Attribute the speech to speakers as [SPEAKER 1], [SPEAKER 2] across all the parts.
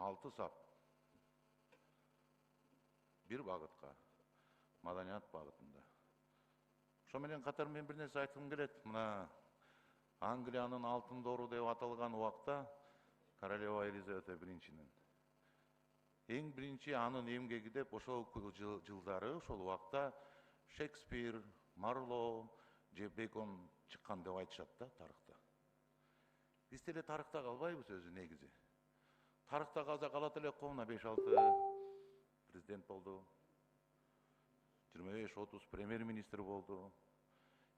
[SPEAKER 1] 6 сап. Bir багытка, маданият багытында. Ошо менен катар мен бир нерсе айткым келет. Мына Англиянын алтын доору деп аталган убакта королева Елизавета биринчинин эң биринчи анын эмгеги деп ошол жылдары ошол убакта Шекспир, Марло же Бекон чыккан деп айтышат да тарыхта. Биз деле тарыхта калбайбыз өзү негизи. Тарыхта калса калат элек го, мына 5-6 президент болду. 25-30 премьер-министр болду.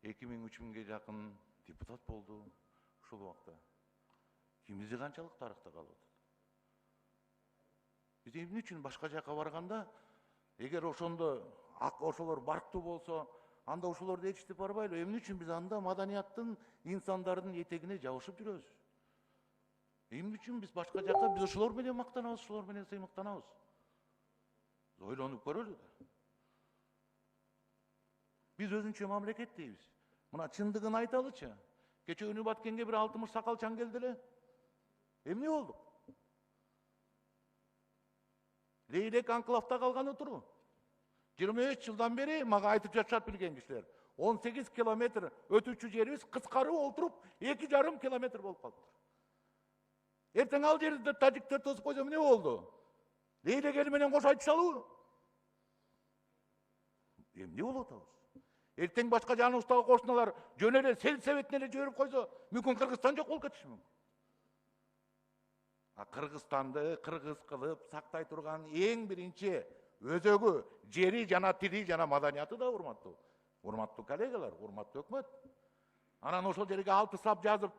[SPEAKER 1] 2000-3000ге жакын депутат болду ушул убакта. Кимизи канчалык тарыхта калып атат? Биз эмне үчүн башка жака барганда, эгер ошондо ошолор барктуу болсо, анда ошолорду ээрчитип барбайлы? Эмне үчүн биз анда маданияттын, инсандардын этегине жабышып жүрөбүз? Эмне үчүн биз башка жака, биз ошолор менен мактанабыз, ошолор менен сыймыктанабыз? Ойлонуп көрөлү да. Биз өзүнчө мамлекет дейбиз. Мына чындыгын айталычы. Кече күнү Баткенге бир 60 сакалчан келди эле. Эмне болду? Лейлек анклавда калганы туру. 23 жылдан бери мага айтып жатышат билген кишилер. 18 километр өтүүчү жерибиз кыскарып олтуруп 2,5 километр болуп калыптыр. Эртең ал жерди тажиктер тосуп койсо эмне болду? Лейлек эл менен кош айтышалыбы? Эмне болуп атабыз? Эртең башка жаныбыздагы кошуналар жөн эле сельсоветине эле жиберип койсо, мүмкүн Кыргызстан жок болуп кетиши мүмкүн. Кыргызстанды кыргыз кылып сактай турган эң биринчи өзөгү, жери жана тили жана маданияты да урматтуу. Урматтуу коллегалар, урматтуу өкмөт. Анан ошол жерге 6 сап жазып,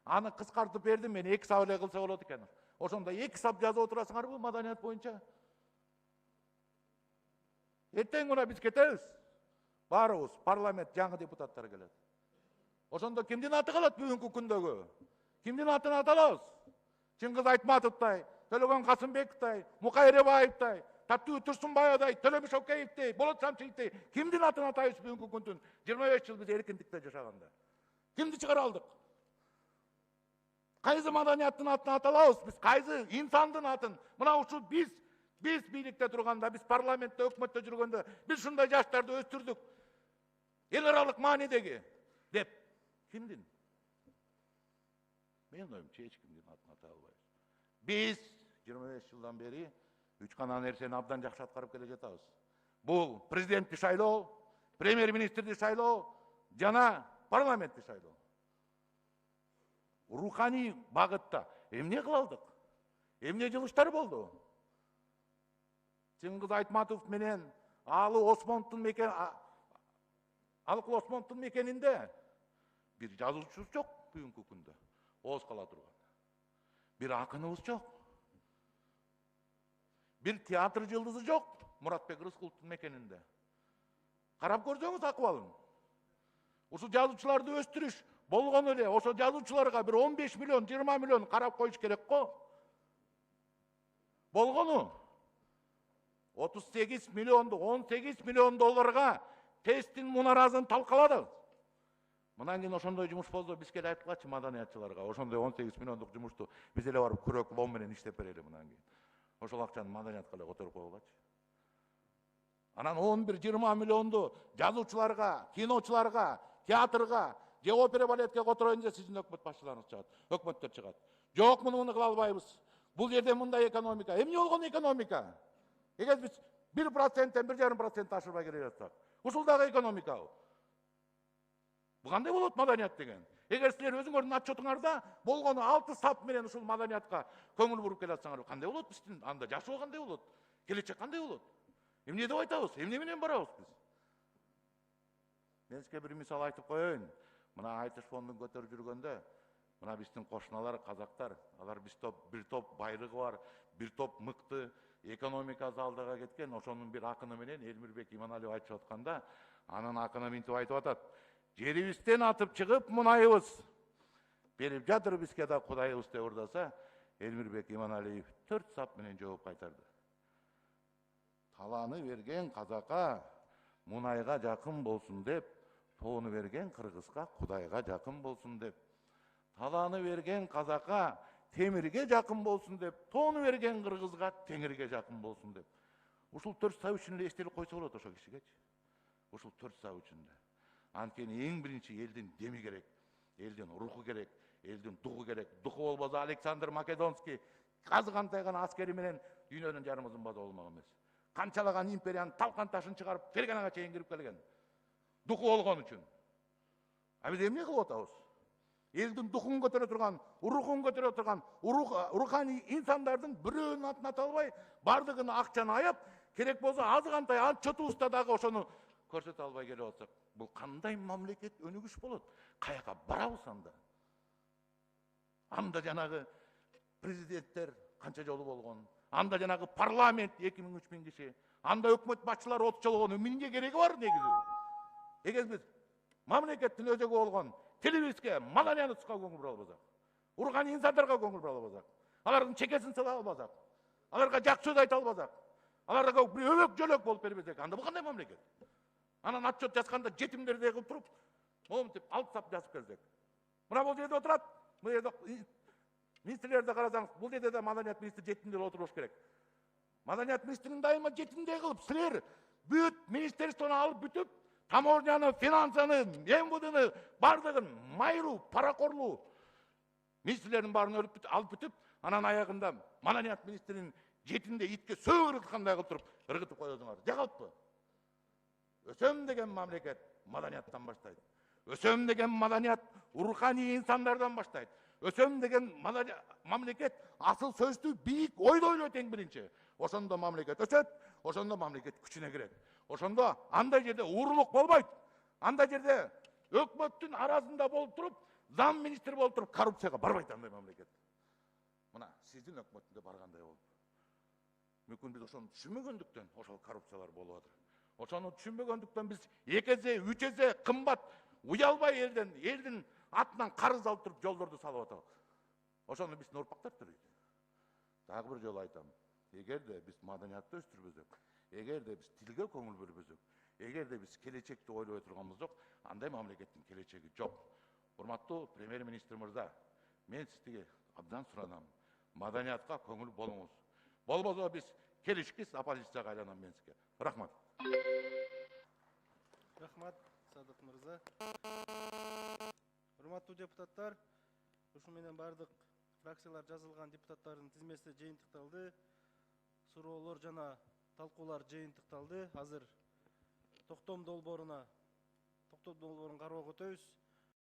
[SPEAKER 1] аны кыскартып бердим, мен 2 сап эле кылса болот экен. Ошондо 2 сап жазып отурасыңарбы маданият боюнча? Эртең мына биз кетебиз. Барыбыз, парламент жаңы депутаттар келет. Ошондо кимдин аты калат бүгүнкү күндөгү? Кимдин атын аталабыз? Чыңгыз Айтматовтай, Төлөгөн Касымбековтай, Мукай Эребаевтай, Таттуу Турсунбаевдай, Төлөбү Шокеевдей, Болот Самчиевдей кимдин атын атайбыз бүгүнкү күндүн 25 жыл биз эркиндикте жашаганда? Кимди чыгара алдык? Кайсы маданияттын атын аталабыз биз? Кайсы инсандын атын? Мына ушул биз бийликте турганда, биз парламентте, өкмөттө жүргөндө, биз ушундай жаштарды өстүрдүк. Эл аралык маанидеги деп кимдин? Мен оюмча эч кимдин атын ата албайбыз. Биз 25 жылдан бери 3 гана нерсени абдан жакшы аткарып келе жатабыз. Бул президентти шайлоо, премьер-министрди шайлоо жана парламентти шайлоо. Руханий багытта эмне кыла алдык? Эмне жылыштар болду? Чыңгыз Айтматов менен Алыкул Осмоновдун мекенинде бир жазуучубуз жок бүгүнкү күндө. Ооз кала турган. Бир акыныбыз жок. Бир театр жылдызы жок Муратбек Рыскуловдун мекенинде. Карап көрсөңүз акыбалын. Ушул жазуучуларды өстүрүш болгон эле, ошо жазуучуларга бир 15 миллион, 20 миллион карап коюш керек го. Болгону 38 миллионду, 18 миллион долларга тесттин мунаразын талкаладык. Мындан кийин ошондой жумуш болсо биз келип айткылачы маданиятчыларга, ошондой 18 миллиондук жумушту биз эле барып күрөк лом менен иштеп берели мындан кийин. Ошол акчаны маданиятка эле которуп койгулачы. Анан 11-20 миллионду жазуучуларга, киночуларга, театрга, же опера балетке котороюн десе сиздин өкмөт башчыларыңыз чыгат, өкмөттөр чыгат. Жок, муну кыла албайбыз. Бул жерде мындай экономика. Эмне болгон экономика? Эгер биз 1%-тен 1,5% ашырбай келе жатсак, ушул дагы экономика. Бул кандай болот маданият деген? Эгер силер өзүңөрдүн отчетуңарда болгону 6 сап менен ушул маданиятка көңүл буруп келатсаңар, кандай болот биздин анда жашоо кандай болот? Келечек кандай болот? Эмне деп айтабыз? Эмне менен барабыз биз? Мен сизге бир мисал айтып коеюн. Мына айтыш фондун көтөрүп жүргөндө, мына биздин кошуналар, казактар, алар бир топ байлыгы бар, бир топ мыкты экономикасы алдыга кеткен, ошонун бир акыны менен Элмирбек Иманалиев айтып атканда, анын акыны минтип айтып атат. Жерибизден атып чыгып мунайыбыз берип жатыр бизге да Кудайыбыз деп ырдаса, Элмирбек Иманалиев 4 сап менен жооп кайтарды. Таланы берген казакка мунайга жакын болсун деп, тоону берген кыргызга Кудайга жакын болсун деп. Таланы берген казакка темирге жакын болсун деп, тоону берген кыргызга теңирге жакын болсун деп. Ушул 4 саб үчүн эле эстелик койсо болот ошо кишигечи. Ушул 4 саб үчүн да. Анткени эң биринчи элдин деми керек, элдин руху керек, элдин духу керек. Духу болбосо Александр Македонский казгандай гана аскери менен дүйнөнүн жарымызын бада болмок эмес. Канчалаган империянын талкан ташын чыгарып Ферганага чейин кирип келген. Духу болгон үчүн. А биз эмне кылып атабыз? Элдин духун көтөрө турган, рухун көтөрө турган, руханий инсандардын бирөөнүн атын ата албай, бардыгын акчаны аяп, керек болсо азгандай чотубузда дагы ошону көрсөтө албай келип атсак, бул кандай мамлекет өнүгүш болот? Каяка барабыз анда? Анда жанагы президенттер канча жолу болгон, анда жанагы парламент 2000-3000 киши, анда өкмөт башчылары 30 жолу болгон, эмнеге кереги бар негизи? Эгер биз мамлекеттин өзөгү болгон телевизге, маданияткка көңүл бура албасак, руханий инсандарга көңүл бура албасак, алардын чекесин сала албасак, аларга жакшы сөз айта албасак, аларга бир өбөк жөлөк болуп бербесек, анда бул кандай мамлекет? Анан отчет жазганда жетимдерди кылып туруп, момунтип алып сап жазып келсек. Мына бул жерде отурат, бул жерде министрлерди карасаңыз, бул жерде да маданият министри жетимдер отуруш керек. Маданият министрин дайыма жетимдей кылып, силер бүт министерствону алып бүтүп, таможняны, финансаны, МВДны, бардыгын майруу, паракорлуу министрлердин баарын алып бүтүп, анан аягында маданият министринин жетинде итке сөөк ыргыткандай кылып туруп, ыргытып коесуңар. Жагалппы? Өсөм деген мамлекет маданияттан баштайт. Өсөм деген маданият руханий инсандардан баштайт. Өсөм деген мамлекет асыл сөздү бийик ойду ойлойт эң биринчи. Ошондо мамлекет өсөт, ошондо мамлекет күчүнө кирет. Ошондо андай жерде уурулук болбойт. Андай жерде өкмөттүн арасында болуп туруп, зам министр болуп туруп, коррупцияга барбайт андай мамлекет. Мына сиздин өкмөттүндө баргандай болуп. Мүмкүн биз ошону түшүнбөгөндүктөн ошол коррупциялар болуп атыр. Ошону түшүнбөгөндүктөн биз 2 эсе, 3 эсе кымбат уялбай элдин атынан карыз алып туруп жолдорду салып атабыз. Ошону биздин урпактар төлөйт. Дагы бир жолу айтам. Эгерде биз маданиятты өстүрбөсөк, эгерде биз тилге көңүл бөлбөсөк, эгерде биз келечекти ойлой турганбыз андай мамлекеттин келечеги жок. Урматтуу премьер-министр мырза, мен сиздерге абдан суранам. Маданиятка көңүл болуңуз. Болбосо биз келишкис оппозицияга айланам мен сизге. Рахмат.
[SPEAKER 2] Рахмат, Садык мырза. Урматтуу депутаттар, ушу менен бардык фракциялар жазылган депутаттардын тизмеси жыйынтыкталды. Суроолор жана талкуулар жыйынтыкталды. Азыр токтом долбоорун кароого өтөбүз.